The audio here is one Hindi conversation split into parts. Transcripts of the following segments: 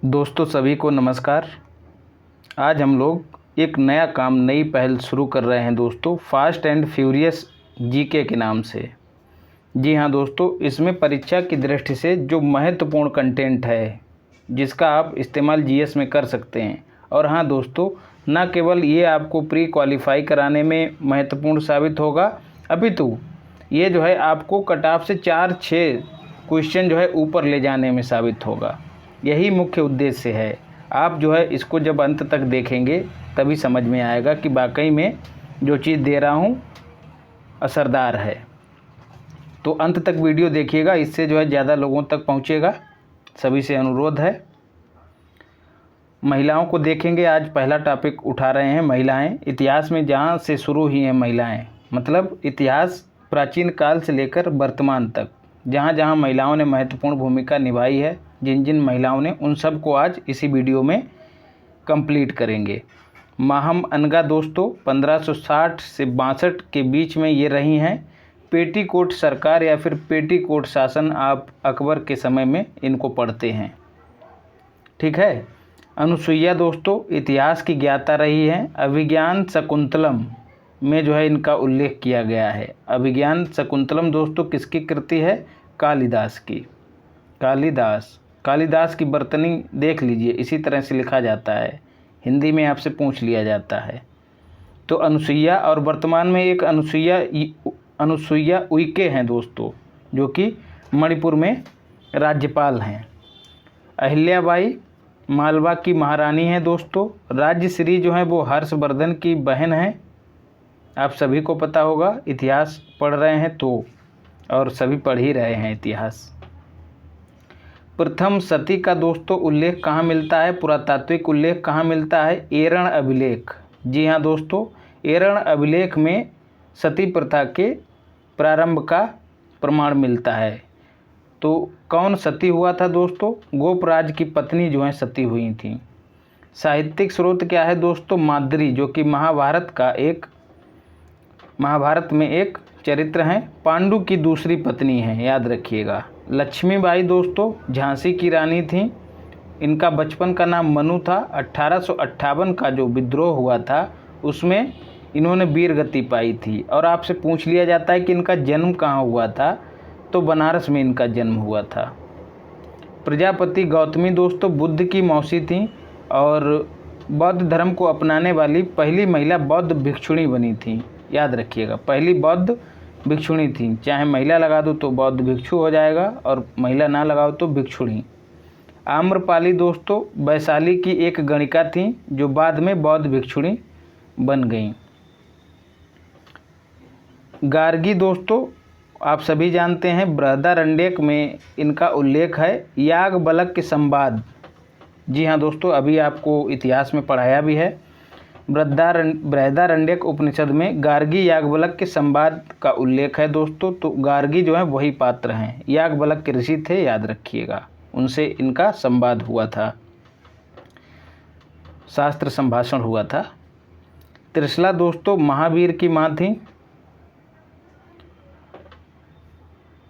दोस्तों सभी को नमस्कार। आज हम लोग एक नया काम, नई पहल शुरू कर रहे हैं दोस्तों, फास्ट एंड फ्यूरियस जीके के नाम से। जी हाँ दोस्तों, इसमें परीक्षा की दृष्टि से जो महत्वपूर्ण कंटेंट है जिसका आप इस्तेमाल जीएस में कर सकते हैं। और हाँ दोस्तों, न केवल ये आपको प्री क्वालिफाई कराने में महत्वपूर्ण साबित होगा, अपितु ये जो है आपको कट ऑफ से 4-6 क्वेश्चन जो है ऊपर ले जाने में साबित होगा। यही मुख्य उद्देश्य है। आप जो है इसको जब अंत तक देखेंगे तभी समझ में आएगा कि वाकई में जो चीज़ दे रहा हूँ असरदार है। तो अंत तक वीडियो देखिएगा, इससे जो है ज़्यादा लोगों तक पहुँचेगा। सभी से अनुरोध है। महिलाओं को देखेंगे। आज पहला टॉपिक उठा रहे हैं महिलाएं। इतिहास में जहाँ से शुरू हुई हैं महिलाएं, मतलब इतिहास प्राचीन काल से लेकर वर्तमान तक जहाँ जहाँ महिलाओं ने महत्वपूर्ण भूमिका निभाई है, जिन जिन महिलाओं ने, उन सब को आज इसी वीडियो में कंप्लीट करेंगे। माहम अनगा दोस्तों 1560 से 62 के बीच में ये रही हैं। पेटीकोट सरकार या फिर पेटीकोट शासन आप अकबर के समय में इनको पढ़ते हैं, ठीक है। अनुसुईया दोस्तों इतिहास की ज्ञाता रही हैं। अभिज्ञान शकुंतलम में जो है इनका उल्लेख किया गया है। अभिज्ञान शकुंतलम दोस्तों किसकी कृति है? कालिदास की। कालिदास की बरतनी देख लीजिए, इसी तरह से लिखा जाता है, हिंदी में आपसे पूछ लिया जाता है। तो अनुसुईया, और वर्तमान में एक अनुसुईया उइके हैं दोस्तों, जो कि मणिपुर में राज्यपाल हैं। अहिल्याबाई मालवा की महारानी हैं दोस्तों। राज्यश्री जो है वो हर्षवर्धन की बहन हैं। आप सभी को पता होगा, इतिहास पढ़ रहे हैं तो, और सभी पढ़ ही रहे हैं इतिहास। प्रथम सती का दोस्तों उल्लेख कहाँ मिलता है? पुरातात्विक उल्लेख कहाँ मिलता है? एरण अभिलेख। जी हाँ दोस्तों, एरण अभिलेख में सती प्रथा के प्रारंभ का प्रमाण मिलता है। तो कौन सती हुआ था दोस्तों? गोपराज की पत्नी जो है सती हुई थी। साहित्यिक स्रोत क्या है दोस्तों? माद्री, जो कि महाभारत में एक चरित्र हैं। पांडु की दूसरी पत्नी हैं, याद रखिएगा। लक्ष्मीबाई दोस्तों झांसी की रानी थी। इनका बचपन का नाम मनु था। 1858 का जो विद्रोह हुआ था उसमें इन्होंने वीर गति पाई थी। और आपसे पूछ लिया जाता है कि इनका जन्म कहाँ हुआ था, तो बनारस में इनका जन्म हुआ था। प्रजापति गौतमी दोस्तों बुद्ध की मौसी थी और बौद्ध धर्म को अपनाने वाली पहली महिला बौद्ध भिक्षुणी बनी थी। याद रखिएगा, पहली बौद्ध भिक्षुणी थी। चाहे महिला लगा दो तो बौद्ध भिक्षु हो जाएगा, और महिला ना लगाओ तो भिक्षुणी। आम्रपाली दोस्तों वैशाली की एक गणिका थी, जो बाद में बौद्ध भिक्षुणी बन गई। गार्गी दोस्तों आप सभी जानते हैं, बृहदारण्यक में इनका उल्लेख है। याज्ञवल्क्य संवाद। जी हाँ दोस्तों, अभी आपको इतिहास में पढ़ाया भी है। बृहदारण्यक उपनिषद में गार्गी याज्ञवल्क्य संवाद का उल्लेख है दोस्तों। तो गार्गी जो है वही पात्र हैं। याज्ञवल्क्य ऋषि थे, याद रखिएगा, उनसे इनका संवाद हुआ था, शास्त्र संभाषण हुआ था। त्रिशला दोस्तों महावीर की माँ थी।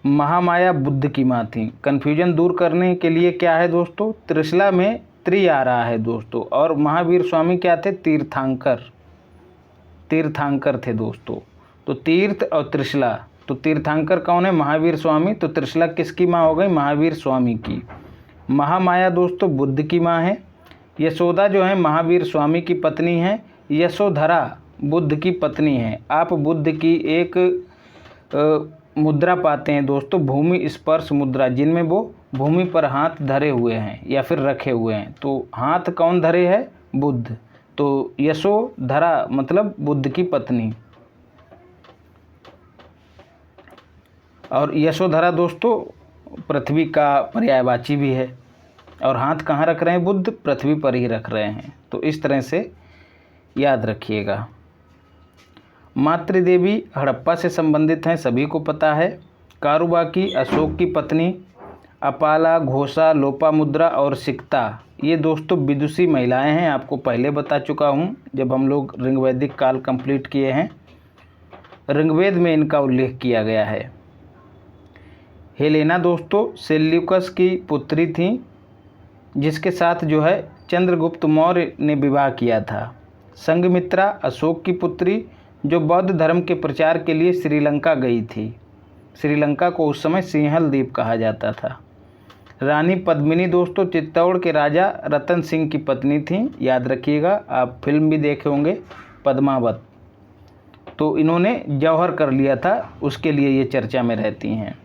महामाया बुद्ध की माँ थी। कन्फ्यूजन दूर करने के लिए क्या है दोस्तों, त्रिशला में त्रि आ रहा है दोस्तों, और महावीर स्वामी क्या थे? तीर्थांकर थे दोस्तों। तो तीर्थ और त्रिशला, तो तीर्थांकर कौन है? महावीर स्वामी। तो त्रिशला किसकी माँ हो गई? महावीर स्वामी की। महामाया दोस्तों बुद्ध की माँ है। यशोदा जो है महावीर स्वामी की पत्नी है। यशोधरा बुद्ध की पत्नी है। आप बुद्ध की एक मुद्रा पाते हैं दोस्तों, भूमि स्पर्श मुद्रा, जिनमें वो भूमि पर हाथ धरे हुए हैं या फिर रखे हुए हैं। तो हाथ कौन धरे है? बुद्ध। तो यशोधरा मतलब बुद्ध की पत्नी। और यशोधरा दोस्तों पृथ्वी का पर्यायवाची भी है। और हाथ कहाँ रख रहे हैं? बुद्ध पृथ्वी पर ही रख रहे हैं। तो इस तरह से याद रखिएगा। मातृदेवी हड़प्पा से संबंधित हैं, सभी को पता है। कारुबाकी अशोक की पत्नी। अपाला, घोषा, लोपामुद्रा और सिकता, ये दोस्तों विदुषी महिलाएं हैं। आपको पहले बता चुका हूं जब हम लोग ऋग्वैदिक काल कंप्लीट किए हैं। ऋग्वेद में इनका उल्लेख किया गया है। हेलेना दोस्तों सेल्यूकस की पुत्री थी। जिसके साथ जो है चंद्रगुप्त मौर्य ने विवाह किया था। संघमित्रा अशोक की पुत्री, जो बौद्ध धर्म के प्रचार के लिए श्रीलंका गई थी। श्रीलंका को उस समय सिंहल द्वीप कहा जाता था। रानी पद्मिनी दोस्तों चित्तौड़ के राजा रतन सिंह की पत्नी थी। याद रखिएगा, आप फिल्म भी देखे होंगे पद्मावत। तो इन्होंने जौहर कर लिया था, उसके लिए ये चर्चा में रहती हैं।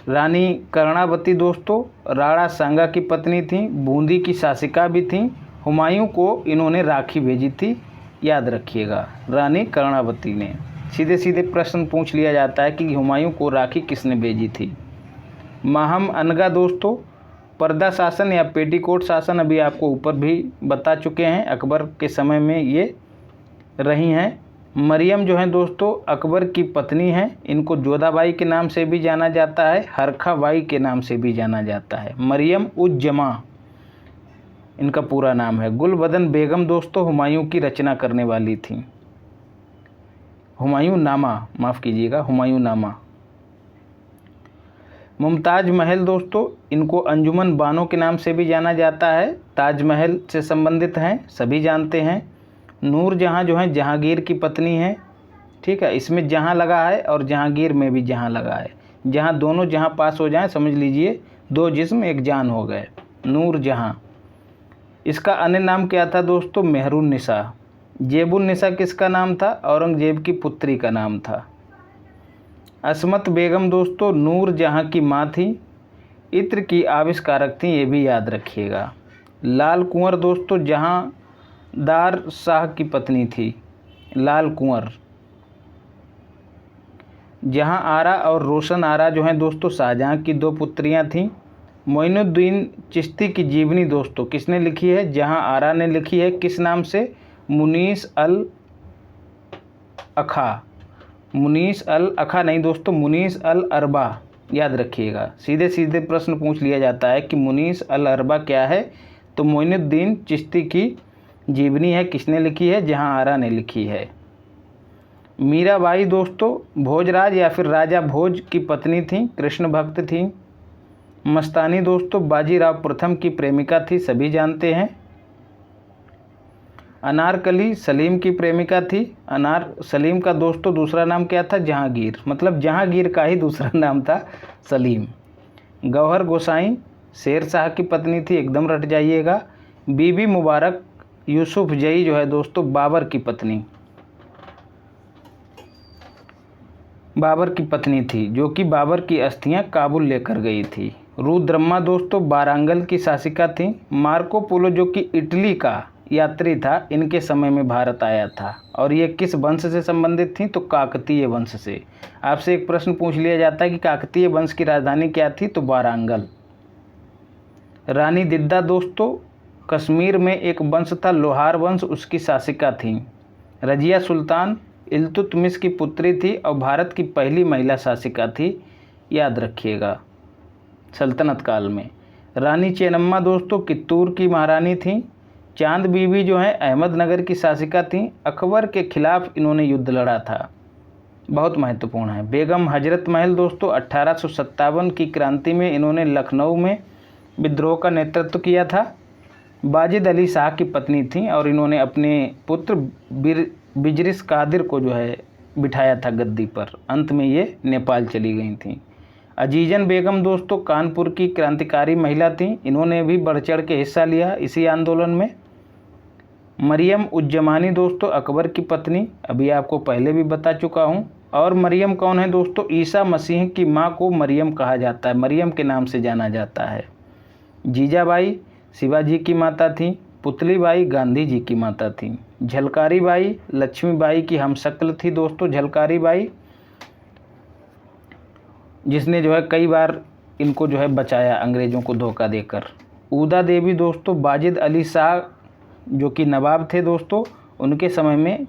रानी कर्णावती दोस्तों राणा सांगा की पत्नी थी, बूंदी की शासिका भी थी। हुमायूं को इन्होंने राखी भेजी थी। याद रखिएगा, रानी कर्णावती ने। सीधे सीधे प्रश्न पूछ लिया जाता है कि हुमायूं को राखी किसने भेजी थी। माहम अनगा दोस्तों पर्दा शासन या पेटीकोट शासन अभी आपको ऊपर भी बता चुके हैं, अकबर के समय में ये रही हैं। मरियम जो हैं दोस्तों अकबर की पत्नी हैं। इनको जोधाबाई के नाम से भी जाना जाता है, हरखाबाई के नाम से भी जाना जाता है। मरियम उज जमा इनका पूरा नाम है। गुलबदन बेगम दोस्तों हुमायूं की रचना करने वाली थी। हुमायूं नामा, माफ़ कीजिएगा, हुमायूं नामा। मुमताज़ महल दोस्तों इनको अंजुमन बानो के नाम से भी जाना जाता है। ताजमहल से संबंधित हैं, सभी जानते हैं। नूर जहाँ जो है जहांगीर की पत्नी है। ठीक है, इसमें जहाँ लगा है और जहांगीर में भी जहाँ लगा है। जहाँ दोनों जहाँ पास हो जाएं समझ लीजिए दो जिस्म एक जान हो गए। नूर जहाँ। इसका अन्य नाम क्या था दोस्तों? मेहरुन निसा। जेबुन निसा किसका नाम था? औरंगजेब की पुत्री का नाम था। असमत बेगम दोस्तों नूर जहाँ की माँ थी। इत्र की आविष्कारक थी, ये भी याद रखिएगा। लाल कुंवर दोस्तों जहांदार शाह की पत्नी थी। लाल कुंवर। जहां आरा और रोशन आरा जो हैं दोस्तों शाहजहां की दो पुत्रियां थीं। मोइनुद्दीन चिश्ती की जीवनी दोस्तों किसने लिखी है? जहां आरा ने लिखी है। किस नाम से? मुनीस अल अखा। मुनीस अल अखा नहीं दोस्तों, मुनीस अल अरबा। याद रखिएगा, सीधे सीधे प्रश्न पूछ लिया जाता है कि मुनीस अल अरबा क्या है? तो मोइनुद्दीन चिश्ती की जीवनी है। किसने लिखी है? जहां आरा ने लिखी है। मीराबाई दोस्तों भोजराज या फिर राजा भोज की पत्नी थी, कृष्ण भक्त थी। मस्तानी दोस्तों बाजीराव प्रथम की प्रेमिका थी, सभी जानते हैं। अनारकली सलीम की प्रेमिका थी। सलीम का दोस्तों दूसरा नाम क्या था? जहांगीर। मतलब जहांगीर का ही दूसरा नाम था सलीम। गौहर गोसाई शेर शाह की पत्नी थी, एकदम रट जाइएगा। बीबी मुबारक यूसुफ जई जो है दोस्तों बाबर की पत्नी, बाबर की पत्नी थी, जो कि बाबर की अस्थियां काबुल लेकर गई थी। रुद्रम्मा दोस्तों बारांगल की शासिका थी। मार्को पोलो जो कि इटली का यात्री था, इनके समय में भारत आया था। और ये किस वंश से संबंधित थी? तो काकतीय वंश से। आपसे एक प्रश्न पूछ लिया जाता है कि काकतीय वंश की राजधानी क्या थी? तो बारांगल। रानी दिद्दा दोस्तों कश्मीर में एक वंश था लोहार वंश, उसकी शासिका थी। रजिया सुल्तान इल्तुतमिश की पुत्री थी और भारत की पहली महिला शासिका थी। याद रखिएगा, सल्तनत काल में। रानी चेन्नम्मा दोस्तों कित्तूर की महारानी थी। चांद बीबी जो है अहमदनगर की शासिका थी। अकबर के खिलाफ इन्होंने युद्ध लड़ा था, बहुत महत्वपूर्ण है। बेगम हजरत महल दोस्तों 1857 की क्रांति में इन्होंने लखनऊ में विद्रोह का नेतृत्व किया था। बाजिद अली शाह की पत्नी थी और इन्होंने अपने पुत्र बिजरिस कादिर को जो है बिठाया था गद्दी पर। अंत में ये नेपाल चली गई थी। अजीजन बेगम दोस्तों कानपुर की क्रांतिकारी महिला थी, इन्होंने भी बढ़ चढ़ के हिस्सा लिया इसी आंदोलन में। मरियम उज्जमानी दोस्तों अकबर की पत्नी, अभी आपको पहले भी बता चुका हूँ। और मरियम कौन है दोस्तों? ईसा मसीह की माँ को मरियम कहा जाता है, मरियम के नाम से जाना जाता है। जीजाबाई शिवाजी की माता थी। पुतलीबाई गांधी जी की माता थी। झलकारी बाई लक्ष्मीबाई की हमशक्ल थी दोस्तों। झलकारी बाई जिसने जो है कई बार इनको जो है बचाया अंग्रेज़ों को धोखा देकर। उदा देवी दोस्तों बाजिद अली शाह जो कि नवाब थे दोस्तों, उनके समय में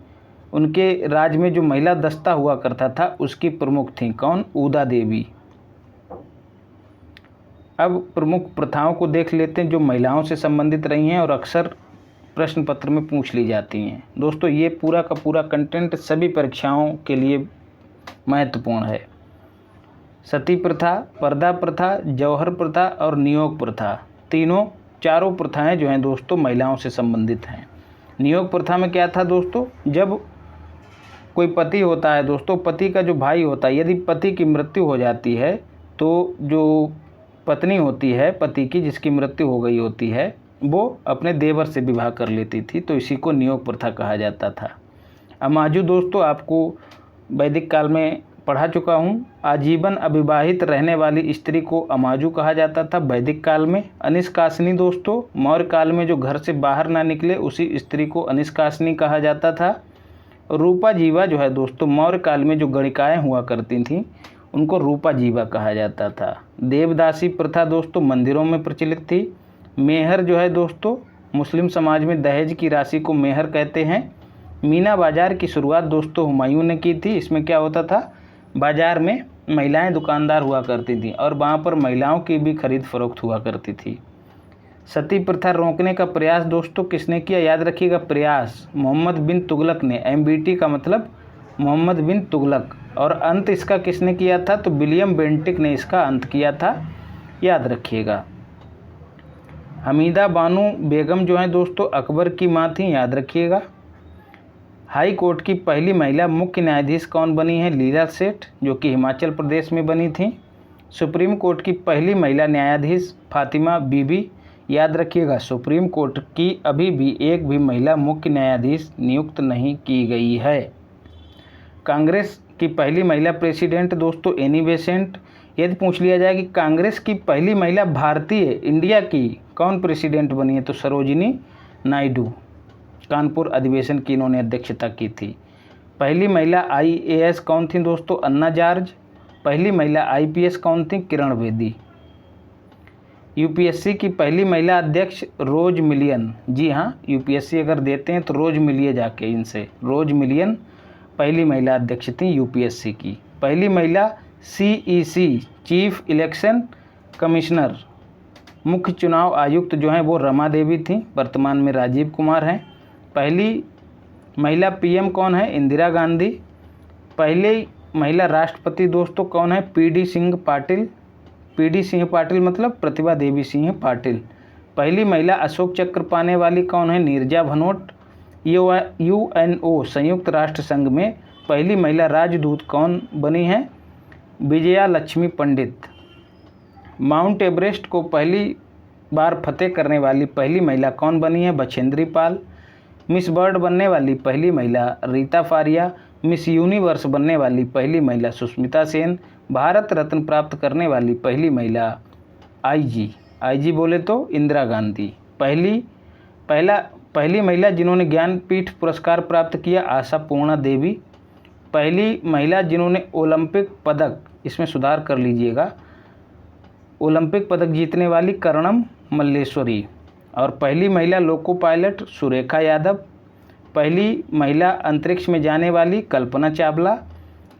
उनके राज में जो महिला दस्ता हुआ करता था उसकी प्रमुख थी। कौन? उदा देवी। अब प्रमुख प्रथाओं को देख लेते हैं जो महिलाओं से संबंधित रही हैं और अक्सर प्रश्न पत्र में पूछ ली जाती हैं। दोस्तों ये पूरा का पूरा कंटेंट सभी परीक्षाओं के लिए महत्वपूर्ण है। सती प्रथा, पर्दा प्रथा, जौहर प्रथा और नियोग प्रथा, तीनों चारों प्रथाएं जो हैं दोस्तों महिलाओं से संबंधित हैं। नियोग प्रथा में क्या था दोस्तों, जब कोई पति होता है दोस्तों, पति का जो भाई होता है, यदि पति की मृत्यु हो जाती है तो जो पत्नी होती है पति की, जिसकी मृत्यु हो गई होती है, वो अपने देवर से विवाह कर लेती थी, तो इसी को नियोग प्रथा कहा जाता था। अमाजू दोस्तों आपको वैदिक काल में पढ़ा चुका हूँ। आजीवन अविवाहित रहने वाली स्त्री को अमाजू कहा जाता था वैदिक काल में। अनिष्कासनी दोस्तों मौर्य काल में जो घर से बाहर ना निकले उसी स्त्री को अनिष्कासनी कहा जाता था। रूपा जीवा जो है दोस्तों मौर्य काल में जो गणिकाएँ हुआ करती थीं उनको रूपा जीवा कहा जाता था। देवदासी प्रथा दोस्तों मंदिरों में प्रचलित थी। मेहर जो है दोस्तों मुस्लिम समाज में दहेज की राशि को मेहर कहते हैं। मीना बाज़ार की शुरुआत दोस्तों हुमायूं ने की थी। इसमें क्या होता था, बाज़ार में महिलाएं दुकानदार हुआ करती थीं और वहाँ पर महिलाओं की भी खरीद फरोख्त हुआ करती थी। सती प्रथा रोकने का प्रयास दोस्तों किसने किया, याद रखिएगा प्रयास, मोहम्मद बिन तुगलक ने। MBT का मतलब मोहम्मद बिन तुगलक। और अंत इसका किसने किया था, तो विलियम बेंटिक ने इसका अंत किया था, याद रखिएगा। हमीदा बानो बेगम जो हैं दोस्तों अकबर की माँ थी, याद रखिएगा। हाई कोर्ट की पहली महिला मुख्य न्यायाधीश कौन बनी है, लीला सेठ, जो कि हिमाचल प्रदेश में बनी थी। सुप्रीम कोर्ट की पहली महिला न्यायाधीश फातिमा बीबी, याद रखिएगा। सुप्रीम कोर्ट की अभी भी एक भी महिला मुख्य न्यायाधीश नियुक्त नहीं की गई है। कांग्रेस की पहली महिला प्रेसिडेंट दोस्तों एनी बेसेंट। यदि पूछ लिया जाए कि कांग्रेस की पहली महिला भारतीय इंडिया की कौन प्रेसिडेंट बनी है, तो सरोजिनी नायडू। कानपुर अधिवेशन की इन्होंने अध्यक्षता की थी। पहली महिला IAS कौन थी दोस्तों, अन्ना जॉर्ज। पहली महिला IPS कौन थी, किरण बेदी। UPSC की पहली महिला अध्यक्ष रोज मिलियन। जी हाँ, UPSC अगर देते हैं तो रोज मिलिए जाके इनसे, रोज मिलियन पहली महिला अध्यक्ष थी UPSC की। पहली महिला CEC चीफ इलेक्शन कमिश्नर, मुख्य चुनाव आयुक्त जो हैं वो रमा देवी थी, वर्तमान में राजीव कुमार हैं। पहली महिला PM कौन है, इंदिरा गांधी। पहली महिला राष्ट्रपति दोस्तों कौन है, PD सिंह पाटिल। PD सिंह पाटिल मतलब प्रतिभा देवी सिंह पाटिल। पहली महिला अशोक चक्र पाने वाली कौन है, नीरजा भनोट। UNO संयुक्त राष्ट्र संघ में पहली महिला राजदूत कौन बनी है, विजया लक्ष्मी पंडित। माउंट एवरेस्ट को पहली बार फतेह करने वाली पहली महिला कौन बनी है, बछेंद्री पाल। मिस वर्ल्ड बनने वाली पहली महिला रीता फारिया। मिस यूनिवर्स बनने वाली पहली महिला सुष्मिता सेन। भारत रत्न प्राप्त करने वाली पहली महिला IG बोले तो इंदिरा गांधी। पहली महिला जिन्होंने ज्ञानपीठ पुरस्कार प्राप्त किया, आशा पूर्णा देवी। पहली महिला जिन्होंने ओलंपिक पदक, इसमें सुधार कर लीजिएगा, ओलंपिक पदक जीतने वाली कर्णम मल्लेश्वरी। और पहली महिला लोको पायलट सुरेखा यादव। पहली महिला अंतरिक्ष में जाने वाली कल्पना चावला।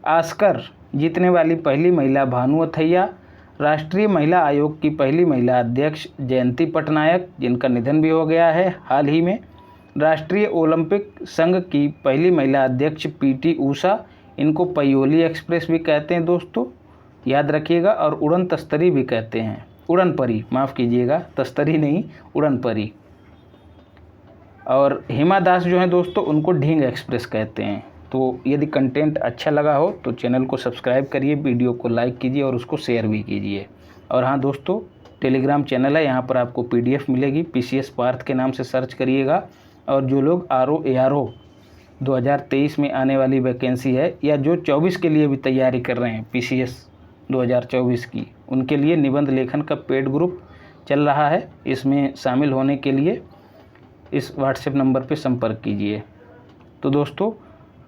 ऑस्कर जीतने वाली पहली महिला भानु अथैया। राष्ट्रीय महिला आयोग की पहली महिला अध्यक्ष जयंती पटनायक, जिनका निधन भी हो गया है हाल ही में। राष्ट्रीय ओलंपिक संघ की पहली महिला अध्यक्ष PT ऊषा, इनको पयोली एक्सप्रेस भी कहते हैं दोस्तों, याद रखिएगा। और उड़न तस्तरी भी कहते हैं, उड़न परी, माफ़ कीजिएगा, तस्तरी नहीं, उड़न परी। और हिमा दास जो हैं दोस्तों उनको ढींग एक्सप्रेस कहते हैं। तो यदि कंटेंट अच्छा लगा हो तो चैनल को सब्सक्राइब करिए, वीडियो को लाइक कीजिए और उसको शेयर भी कीजिए। और हाँ दोस्तों, टेलीग्राम चैनल है, यहाँ पर आपको PDF मिलेगी, PCS पार्थ के नाम से सर्च करिएगा। और जो लोग RO ARO 2023 में आने वाली वैकेंसी है, या जो 24 के लिए भी तैयारी कर रहे हैं PCS 2024 की, उनके लिए निबंध लेखन का पेड ग्रुप चल रहा है। इसमें शामिल होने के लिए इस WhatsApp नंबर पर संपर्क कीजिए। तो दोस्तों,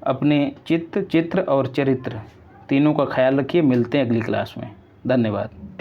अपने चित्र और चरित्र तीनों का ख्याल रखिए। मिलते हैं अगली क्लास में। धन्यवाद।